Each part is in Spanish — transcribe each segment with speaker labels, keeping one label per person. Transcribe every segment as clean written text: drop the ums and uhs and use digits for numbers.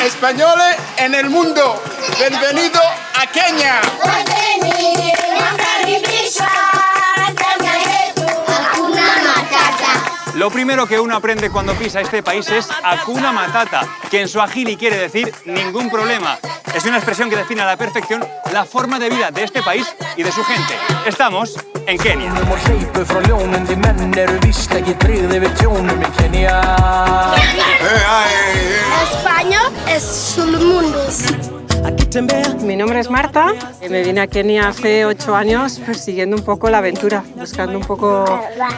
Speaker 1: españoles en el mundo. Bienvenido a Kenia.
Speaker 2: Lo primero que uno aprende cuando pisa este país es Hakuna Matata, que en suajili quiere decir ningún problema. Es una expresión que define a la perfección la forma de vida de este país y de su gente. Estamos en Kenia.
Speaker 3: España es un mundo.
Speaker 4: Mi nombre es Marta, me vine a Kenia hace 8 años persiguiendo un poco la aventura, buscando un poco,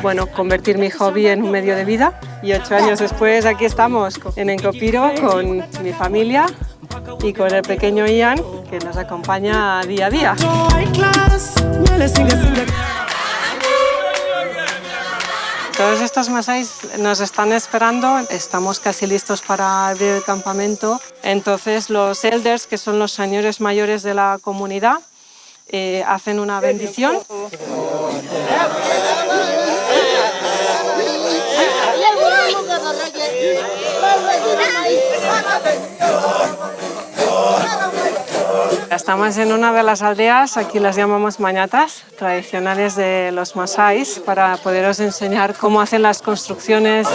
Speaker 4: bueno, convertir mi hobby en un medio de vida. Y 8 años después aquí estamos en Nkopiro con mi familia y con el pequeño Ian que nos acompaña día a día. Todos estos masáis nos están esperando, estamos casi listos para abrir el campamento. Entonces los elders, que son los señores mayores de la comunidad, hacen una bendición. Estamos en una de las aldeas, aquí las llamamos mañatas, tradicionales de los masáis, para poderos enseñar cómo hacen las construcciones.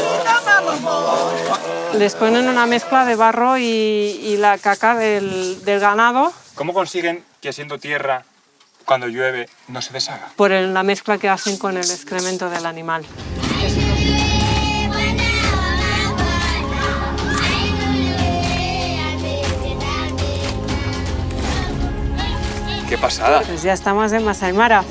Speaker 4: Les ponen una mezcla de barro y la caca del ganado.
Speaker 2: ¿Cómo consiguen que siendo tierra, cuando llueve, no se deshaga?
Speaker 4: Por la mezcla que hacen con el excremento del animal.
Speaker 2: ¡Qué pasada!
Speaker 4: Pues ya estamos en Masai Mara.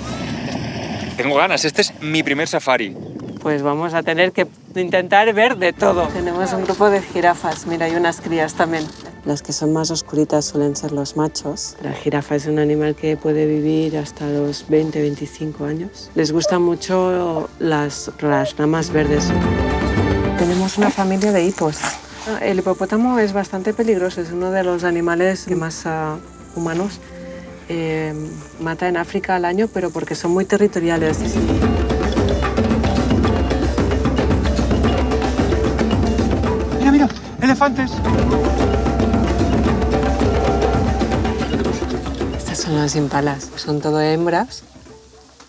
Speaker 2: Tengo ganas, este es mi primer safari.
Speaker 4: Pues vamos a tener que intentar ver de todo. Tenemos un grupo de jirafas, mira, hay unas crías también. Las que son más oscuritas suelen ser los machos. La jirafa es un animal que puede vivir hasta los 20-25 años. Les gustan mucho las ramas verdes. Tenemos una familia de hipos. El hipopótamo es bastante peligroso, es uno de los animales que más humanos mata en África al año, pero porque son muy territoriales.
Speaker 2: ¡Mira, mira! ¡Elefantes!
Speaker 4: Estas son las impalas, son todo hembras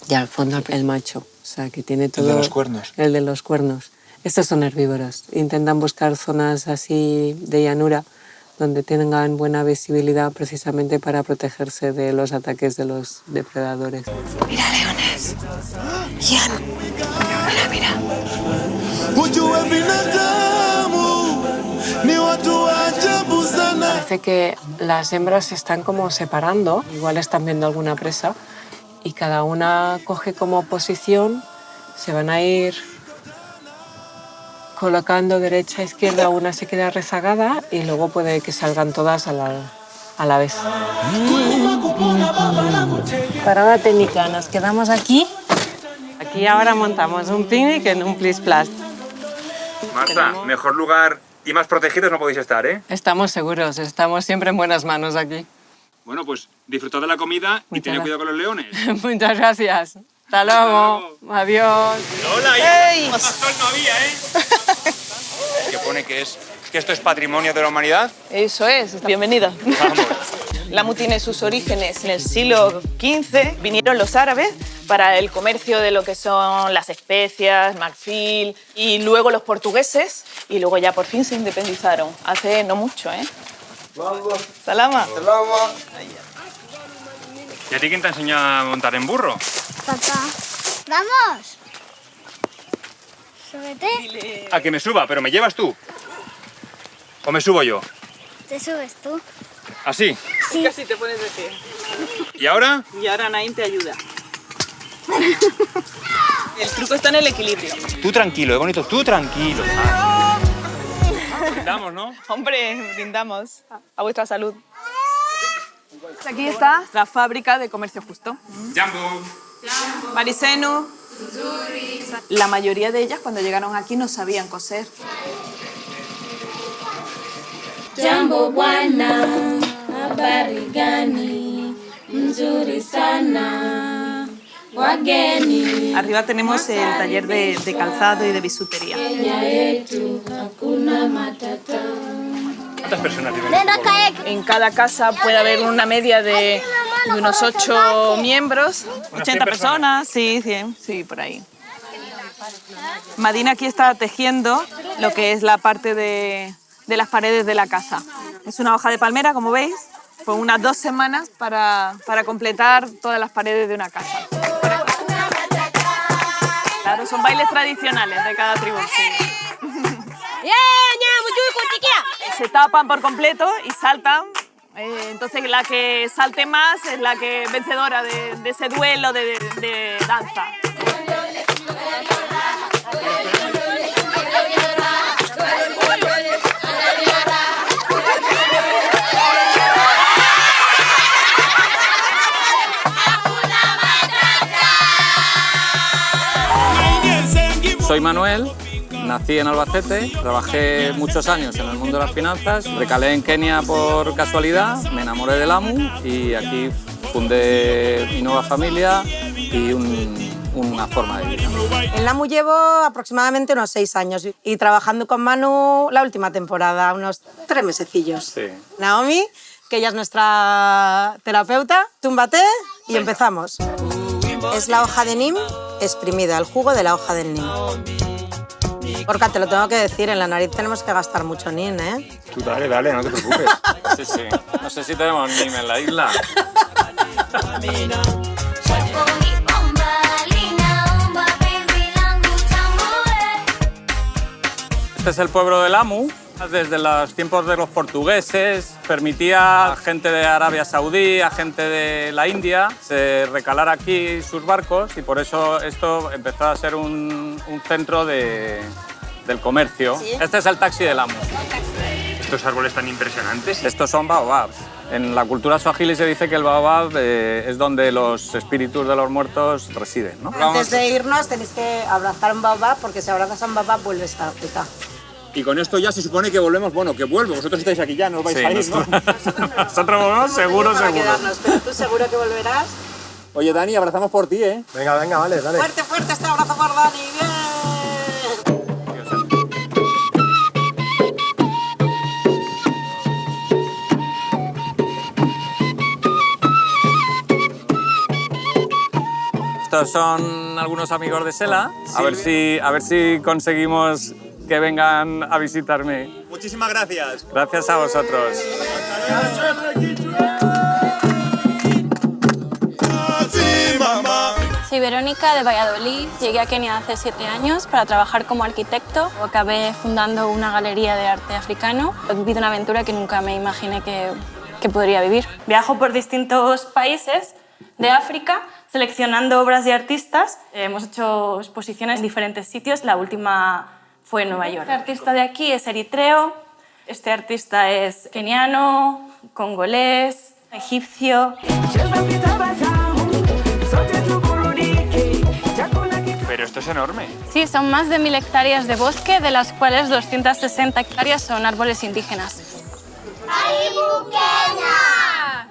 Speaker 4: y al fondo el macho, o sea que tiene todo...
Speaker 2: El de los cuernos.
Speaker 4: El de los cuernos. Estos son herbívoros, intentan buscar zonas así de llanura donde tengan buena visibilidad precisamente para protegerse de los ataques de los depredadores. Mira, leones. Ian. Mira, mira. Parece que las hembras se están como separando, igual están viendo alguna presa, y cada una coge como posición, se van a ir colocando derecha, izquierda, una se queda rezagada y luego puede que salgan todas a la vez. Parada técnica, nos quedamos aquí. Aquí ahora montamos un picnic en un Plis Plas.
Speaker 2: Marta, mejor lugar y más protegidos no podéis estar, ¿eh?
Speaker 4: Estamos seguros, estamos siempre en buenas manos aquí.
Speaker 2: Bueno, pues disfrutad de la comida y tened cuidado con los leones.
Speaker 4: Muchas gracias. Hasta luego. Adiós.
Speaker 2: ¡Hola!
Speaker 4: ¡Ey!
Speaker 2: Más sol no había, ¿eh? ¿Qué pone que esto es patrimonio de la humanidad?
Speaker 5: Eso es, bienvenida.
Speaker 2: Vamos.
Speaker 5: Lamu tiene sus orígenes en el siglo XV. Vinieron los árabes para el comercio de lo que son las especias, marfil, y luego los portugueses, y luego ya por fin se independizaron. Hace no mucho, ¿eh? Salama.
Speaker 1: Salama.
Speaker 2: ¿Y a ti quién te enseña a montar en burro?
Speaker 3: Papá. ¡Vamos! Súbete.
Speaker 2: A que me suba, pero ¿me llevas tú? ¿O me subo yo?
Speaker 3: ¿Te subes tú?
Speaker 2: ¿Así?
Speaker 3: Sí.
Speaker 5: Casi te pones de pie.
Speaker 2: ¿Y ahora?
Speaker 5: Y ahora Naim te ayuda. El truco está en el equilibrio.
Speaker 2: Tú tranquilo, bonito, tú tranquilo. Brindamos, ¿no?
Speaker 5: Hombre, brindamos a vuestra salud. Aquí está la fábrica de comercio justo.
Speaker 2: Jambo.
Speaker 5: Marisenu. La mayoría de ellas cuando llegaron aquí no sabían coser.
Speaker 6: Jambo bwana, habari gani? Mzuri sana, wageni.
Speaker 5: Arriba tenemos el taller de calzado y de bisutería.
Speaker 6: Kenya yetu hakuna matata.
Speaker 2: ¿Cuántas personas viven
Speaker 3: Ven
Speaker 2: en este
Speaker 3: acá,
Speaker 2: pueblo?
Speaker 5: En cada casa puede haber una media de unos 8 miembros.
Speaker 2: Unas
Speaker 5: 80
Speaker 2: 100 personas.
Speaker 5: personas, sí, 100, sí, por ahí. Madina aquí está tejiendo lo que es la parte de las paredes de la casa. Es una hoja de palmera, como veis, por unas 2 semanas para completar todas las paredes de una casa. Claro, son bailes tradicionales de cada tribu. Sí. Se tapan por completo y saltan. Entonces la que salte más es la que vencedora de ese duelo de danza.
Speaker 7: Soy Manuel, nací en Albacete, trabajé muchos años en el mundo de las finanzas, recalé en Kenia por casualidad, me enamoré del Lamu y aquí fundé mi nueva familia y una forma de vida.
Speaker 8: En Lamu llevo aproximadamente unos 6 años y trabajando con Manu la última temporada, unos 3 mesecillos.
Speaker 7: Sí.
Speaker 8: Naomi, que ella es nuestra terapeuta, túmbate y empezamos. Es la hoja de neem exprimida, el jugo de la hoja del neem. Porca, te lo tengo que decir, en la nariz tenemos que gastar mucho neem, ¿eh?
Speaker 2: Tú dale, no te preocupes.
Speaker 7: Sí, sí. No sé si tenemos NIM en la isla. Este es el pueblo del Lamu. Desde los tiempos de los portugueses permitía a gente de Arabia Saudí, a gente de la India, se recalar aquí sus barcos y por eso esto empezó a ser un centro del comercio.
Speaker 8: ¿Sí?
Speaker 7: Este es el taxi del Lamu.
Speaker 2: Estos árboles tan impresionantes.
Speaker 7: Estos son baobabs. En la cultura suajili se dice que el baobab es donde los espíritus de los muertos residen, ¿no?
Speaker 8: Antes de irnos tenéis que abrazar un baobab porque si abrazas a un baobab vuelves a África.
Speaker 1: Y con esto ya se supone que volvemos, bueno, que vuelvo. Vosotros estáis aquí ya, no os vais
Speaker 7: Sí,
Speaker 1: a ir, ¿no?
Speaker 7: nosotros volvemos seguro,
Speaker 8: Para
Speaker 7: seguro.
Speaker 8: quedarnos, pero tú seguro que volverás.
Speaker 1: Oye, Dani, abrazamos por ti, ¿eh?
Speaker 9: Venga, vale, dale.
Speaker 8: Fuerte, fuerte este abrazo por Dani. ¡Bien!
Speaker 7: Estos son algunos amigos de Sela. A ver si conseguimos que vengan a visitarme.
Speaker 2: Muchísimas gracias.
Speaker 7: Gracias a vosotros.
Speaker 10: Soy Verónica de Valladolid. Llegué a Kenia hace 7 años para trabajar como arquitecto. Acabé fundando una galería de arte africano. He vivido una aventura que nunca me imaginé que podría vivir. Viajo por distintos países de África seleccionando obras de artistas. Hemos hecho exposiciones en diferentes sitios. La última fue en Nueva York. Este artista de aquí es eritreo. Este artista es keniano, congolés, egipcio.
Speaker 2: Pero esto es enorme.
Speaker 10: Sí, son más de 1000 hectáreas de bosque, de las cuales 260 hectáreas son árboles indígenas.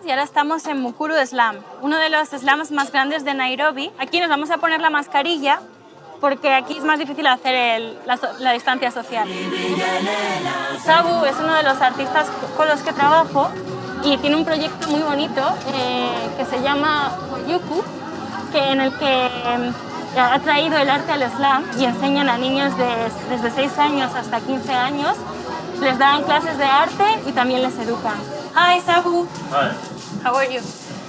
Speaker 10: Y ahora estamos en Mukuru Slam, uno de los slams más grandes de Nairobi. Aquí nos vamos a poner la mascarilla porque aquí es más difícil hacer la distancia social. Sabu es uno de los artistas con los que trabajo y tiene un proyecto muy bonito que se llama Koyuku, en el que ha traído el arte al slam y enseñan a niños desde 6 años hasta 15 años. Les dan clases de arte y también les educan. Hi, Sabu.
Speaker 7: Hi.
Speaker 10: How are you?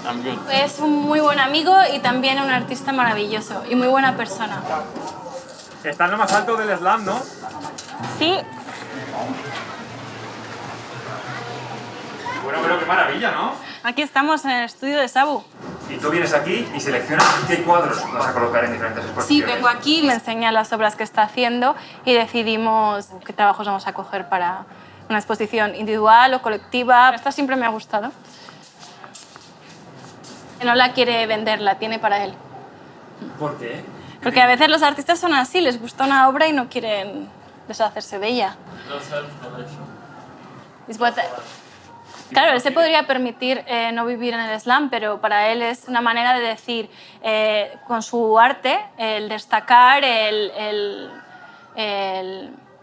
Speaker 7: I'm good.
Speaker 10: Es un muy buen amigo y también un artista maravilloso y muy buena persona.
Speaker 2: Está en lo más alto del slam, ¿no?
Speaker 10: Sí,
Speaker 2: Bueno, pero qué maravilla, ¿no?
Speaker 10: aquí estamos en el estudio de Sabu.
Speaker 2: Y tú vienes aquí y seleccionas qué cuadros vas a colocar en diferentes
Speaker 10: Sí,
Speaker 2: exposiciones.
Speaker 10: vengo aquí, me enseña las obras que está haciendo y decidimos qué trabajos vamos a coger para una exposición individual o colectiva. Esta siempre me ha gustado. No la quiere vender, la tiene para él.
Speaker 2: ¿Por qué?
Speaker 10: Porque a veces los artistas son así, les gusta una obra y no quieren deshacerse de ella. Claro, él se podría permitir no vivir en el slam, pero para él es una manera de decir, con su arte, el destacar, el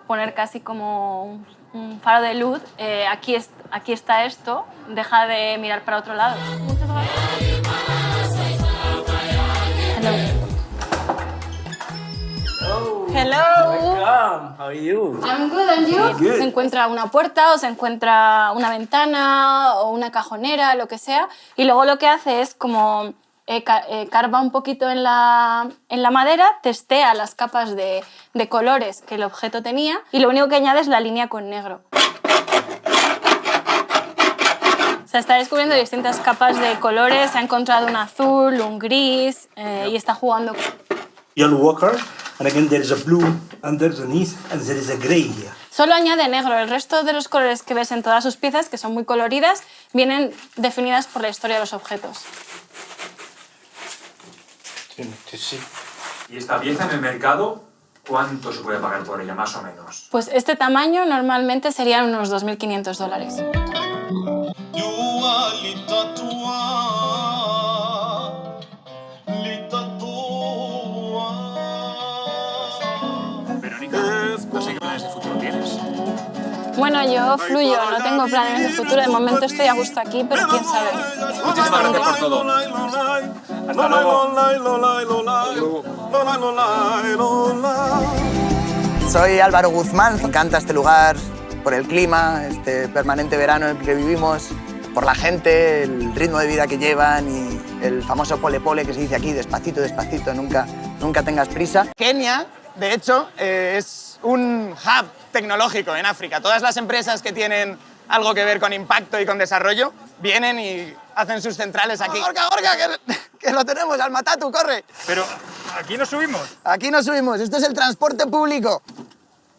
Speaker 10: poner casi como un faro de luz, aquí está esto, deja de mirar para otro lado. Muchas gracias. Hello.
Speaker 9: Welcome. How are you?
Speaker 10: I'm good, and you?
Speaker 9: Good.
Speaker 10: Se encuentra una puerta o se encuentra una ventana o una cajonera, lo que sea, y luego lo que hace es como carva un poquito en la madera, testea las capas de colores que el objeto tenía y lo único que añade es la línea con negro. Se está descubriendo distintas capas de colores, se ha encontrado un azul, un gris y está jugando.
Speaker 9: Yellow Walker, and again there is a blue underneath, and there is a gray here.
Speaker 10: Solo añade negro, el resto de los colores que ves en todas sus piezas, que son muy coloridas, vienen definidas por la historia de los objetos.
Speaker 2: ¿Y esta pieza en el mercado, cuánto se puede pagar por ella, más o menos?
Speaker 10: Pues este tamaño normalmente serían unos $2.500.
Speaker 2: Verónica, no sé qué planes de futuro tienes.
Speaker 10: Bueno, yo fluyo, no tengo planes de futuro. De momento estoy a gusto aquí, pero quién sabe.
Speaker 2: Muchísimas gracias por todo. Hasta luego.
Speaker 1: Soy Álvaro Guzmán, me encanta este lugar por el clima, este permanente verano en el que vivimos, por la gente, el ritmo de vida que llevan y el famoso pole pole que se dice aquí, despacito, despacito, nunca tengas prisa. Kenia, de hecho, es un hub tecnológico en África. Todas las empresas que tienen algo que ver con impacto y con desarrollo vienen y hacen sus centrales aquí. ¡Gorka, que lo tenemos! ¡Al Matatu, corre!
Speaker 2: Pero, ¿aquí no subimos?
Speaker 1: Aquí no subimos, esto es el transporte público.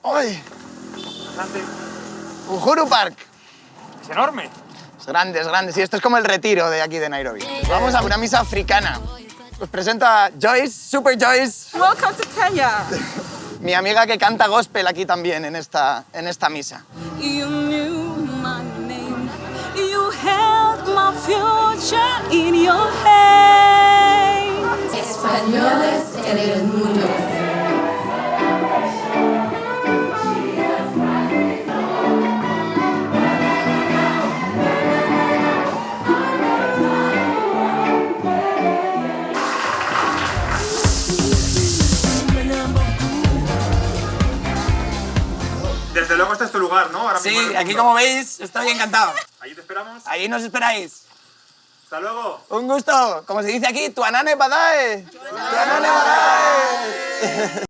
Speaker 1: ¡Ay! Uhuru Park.
Speaker 2: Es enorme.
Speaker 1: Es grande, es grande. Sí, esto es como el retiro de aquí de Nairobi. Vamos a una misa africana. Os presento a Joyce, Super Joyce.
Speaker 8: Welcome to Kenya.
Speaker 1: Mi amiga que canta gospel aquí también en esta misa.
Speaker 6: You knew my name. You held my future in your hands. Españoles en el mundo.
Speaker 2: Desde luego este es tu lugar, ¿no? Ahora
Speaker 1: Sí,
Speaker 2: mismo en el
Speaker 1: aquí
Speaker 2: mundo.
Speaker 1: como veis estoy encantado.
Speaker 2: Allí te esperamos.
Speaker 1: Ahí nos esperáis.
Speaker 2: Hasta luego.
Speaker 1: Un gusto. Como se dice aquí, tuanane badae. Tuanane badae.